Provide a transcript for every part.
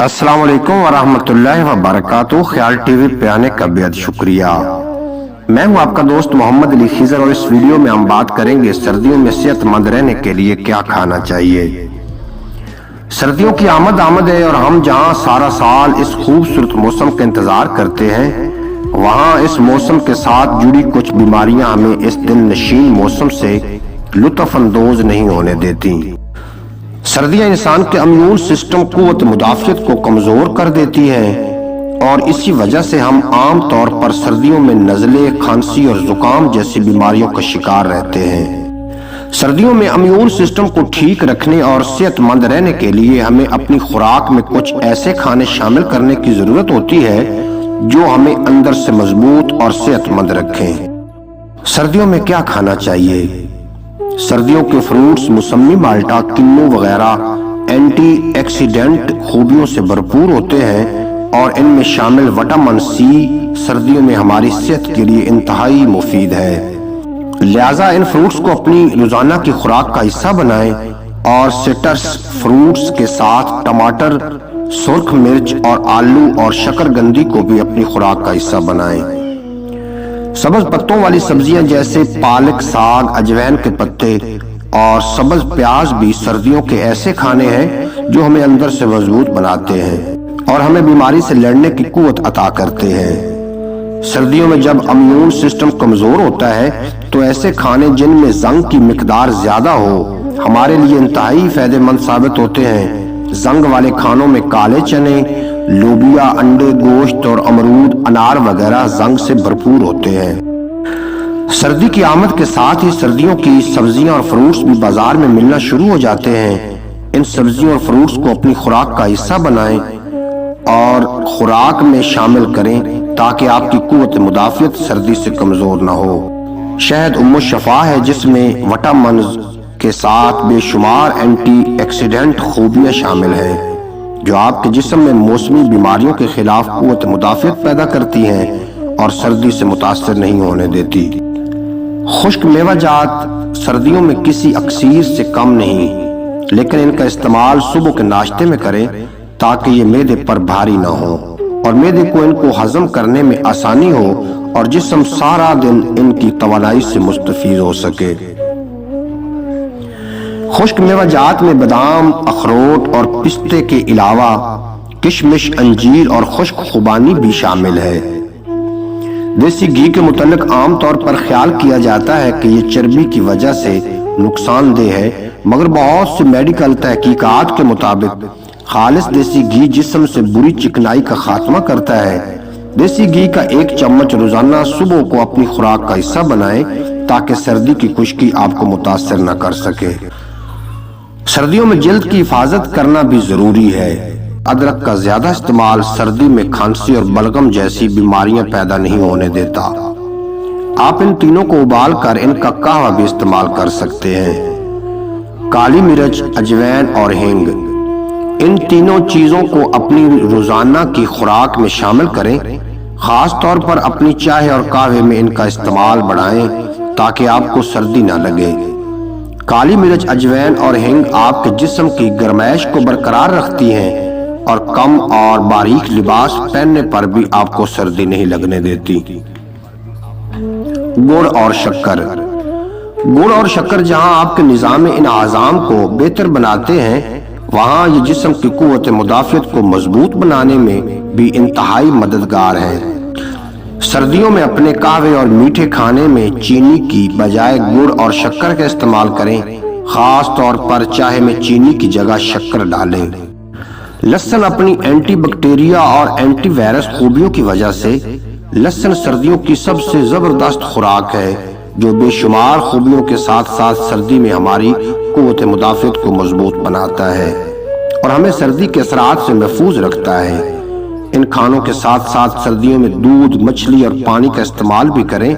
السلام علیکم ورحمۃ اللہ وبرکاتہ۔ خیال ٹی وی پہ آنے کا بے حد شکریہ۔ میں ہوں آپ کا دوست محمد علی خضر، اور اس ویڈیو میں ہم بات کریں گے سردیوں میں صحت مند رہنے کے لیے کیا کھانا چاہیے۔ سردیوں کی آمد ہے، اور ہم جہاں سارا سال اس خوبصورت موسم کا انتظار کرتے ہیں، وہاں اس موسم کے ساتھ جڑی کچھ بیماریاں ہمیں اس دل نشین موسم سے لطف اندوز نہیں ہونے دیتی۔ سردیاں انسان کے امیون سسٹم قوت مدافعت کو کمزور کر دیتی ہیں، اور اسی وجہ سے ہم عام طور پر سردیوں میں نزلے، کھانسی اور زکام جیسی بیماریوں کا شکار رہتے ہیں۔ سردیوں میں امیون سسٹم کو ٹھیک رکھنے اور صحت مند رہنے کے لیے ہمیں اپنی خوراک میں کچھ ایسے کھانے شامل کرنے کی ضرورت ہوتی ہے جو ہمیں اندر سے مضبوط اور صحت مند رکھیں۔ سردیوں میں کیا کھانا چاہیے؟ سردیوں کے فروٹس موسمی، مالٹا، کنو وغیرہ اینٹی ایکسیڈنٹ خوبیوں سے بھرپور ہوتے ہیں، اور ان میں شامل وٹامن سی سردیوں میں ہماری صحت کے لیے انتہائی مفید ہے۔ لہٰذا ان فروٹس کو اپنی روزانہ کی خوراک کا حصہ بنائیں، اور سٹرس فروٹس کے ساتھ ٹماٹر، سرخ مرچ اور آلو اور شکرگندی کو بھی اپنی خوراک کا حصہ بنائیں۔ سبز پتوں والی سبزیاں جیسے پالک، ساگ، اجوین کے پتے اور سبز پیاز بھی سردیوں کے ایسے کھانے ہیں جو ہمیں اندر سے مضبوط بناتے ہیں اور ہمیں بیماری سے لڑنے کی قوت عطا کرتے ہیں۔ سردیوں میں جب امیون سسٹم کمزور ہوتا ہے تو ایسے کھانے جن میں زنک کی مقدار زیادہ ہو ہمارے لیے انتہائی فائدہ مند ثابت ہوتے ہیں۔ زنک والے کھانوں میں کالے چنے، لوبیا، انڈے، گوشت اور امرود، انار وغیرہ زنک سے بھرپور ہوتے ہیں۔ سردی کی آمد کے ساتھ ہی سردیوں کی سبزیاں اور فروٹس بھی بازار میں ملنا شروع ہو جاتے ہیں۔ ان سبزیوں اور فروٹس کو اپنی خوراک کا حصہ بنائیں اور خوراک میں شامل کریں تاکہ آپ کی قوت مدافعت سردی سے کمزور نہ ہو۔ شہد ام الشفا ہے، جس میں وٹامنز کے ساتھ بے شمار اینٹی ایکسیڈنٹ خوبیاں شامل ہیں جو آپ کے جسم میں موسمی بیماریوں کے خلاف قوت مدافعت پیدا کرتی ہیں اور سردی سے متاثر نہیں ہونے دیتی۔ خشک میوہ جات سردیوں میں کسی اکسیر سے کم نہیں، لیکن ان کا استعمال صبح کے ناشتے میں کریں تاکہ یہ معدے پر بھاری نہ ہو اور معدے کو ان کو ہضم کرنے میں آسانی ہو اور جسم سارا دن ان کی توانائی سے مستفید ہو سکے۔ خشک میوہ جات میں بادام، اخروٹ اور پستے کے علاوہ کشمش، انجیر اور خشک خوبانی بھی شامل ہے۔ دیسی گھی کے متعلق عام طور پر خیال کیا جاتا ہے کہ یہ چربی کی وجہ سے نقصان دہ ہے، مگر بہت سے میڈیکل تحقیقات کے مطابق خالص دیسی گھی جسم سے بری چکنائی کا خاتمہ کرتا ہے۔ دیسی گھی کا 1 چمچ روزانہ صبح کو اپنی خوراک کا حصہ بنائیں تاکہ سردی کی خشکی آپ کو متاثر نہ کر سکے۔ سردیوں میں جلد کی حفاظت کرنا بھی ضروری ہے۔ ادرک کا زیادہ استعمال سردی میں کھانسی اور بلغم جیسی بیماریاں پیدا نہیں ہونے دیتا۔ آپ ان تینوں کو ابال کر ان کا قہوہ بھی استعمال کر سکتے ہیں۔ کالی مرچ، اجوین اور ہینگ، ان تینوں چیزوں کو اپنی روزانہ کی خوراک میں شامل کریں۔ خاص طور پر اپنی چائے اور قہوے میں ان کا استعمال بڑھائیں تاکہ آپ کو سردی نہ لگے۔ کالی مرچ، اجوین اور ہینگ آپ کے جسم کی گرمائش کو برقرار رکھتی ہیں اور کم اور باریک لباس پہننے پر بھی آپ کو سردی نہیں لگنے دیتی۔ گڑ اور شکر، گڑ اور شکر جہاں آپ کے نظام انعظام کو بہتر بناتے ہیں، وہاں یہ جسم کی قوت مدافعت کو مضبوط بنانے میں بھی انتہائی مددگار ہے۔ سردیوں میں اپنے قہوے اور میٹھے کھانے میں چینی کی بجائے گڑ اور شکر کا استعمال کریں، خاص طور پر چائے میں چینی کی جگہ شکر ڈالیں۔ لہسن اپنی اینٹی بیکٹیریا اور اینٹی وائرس خوبیوں کی وجہ سے لہسن سردیوں کی سب سے زبردست خوراک ہے، جو بے شمار خوبیوں کے ساتھ ساتھ سردی میں ہماری قوت مدافعت کو مضبوط بناتا ہے اور ہمیں سردی کے اثرات سے محفوظ رکھتا ہے۔ ان کھانوں کے ساتھ ساتھ سردیوں میں دودھ، مچھلی اور پانی کا استعمال بھی کریں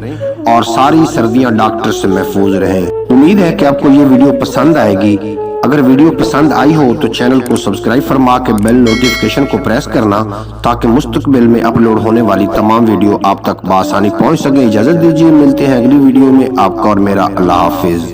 اور ساری سردیاں ڈاکٹر سے محفوظ رہیں۔ امید ہے کہ آپ کو یہ ویڈیو پسند آئے گی۔ اگر ویڈیو پسند آئی ہو تو چینل کو سبسکرائب فرما کے بیل نوٹیفیکیشن کو پریس کرنا تاکہ مستقبل میں اپلوڈ ہونے والی تمام ویڈیو آپ تک بآسانی پہنچ سکے۔ اجازت دیجیے، ملتے ہیں اگلی ویڈیو میں۔ آپ کا اور میرا اللہ حافظ۔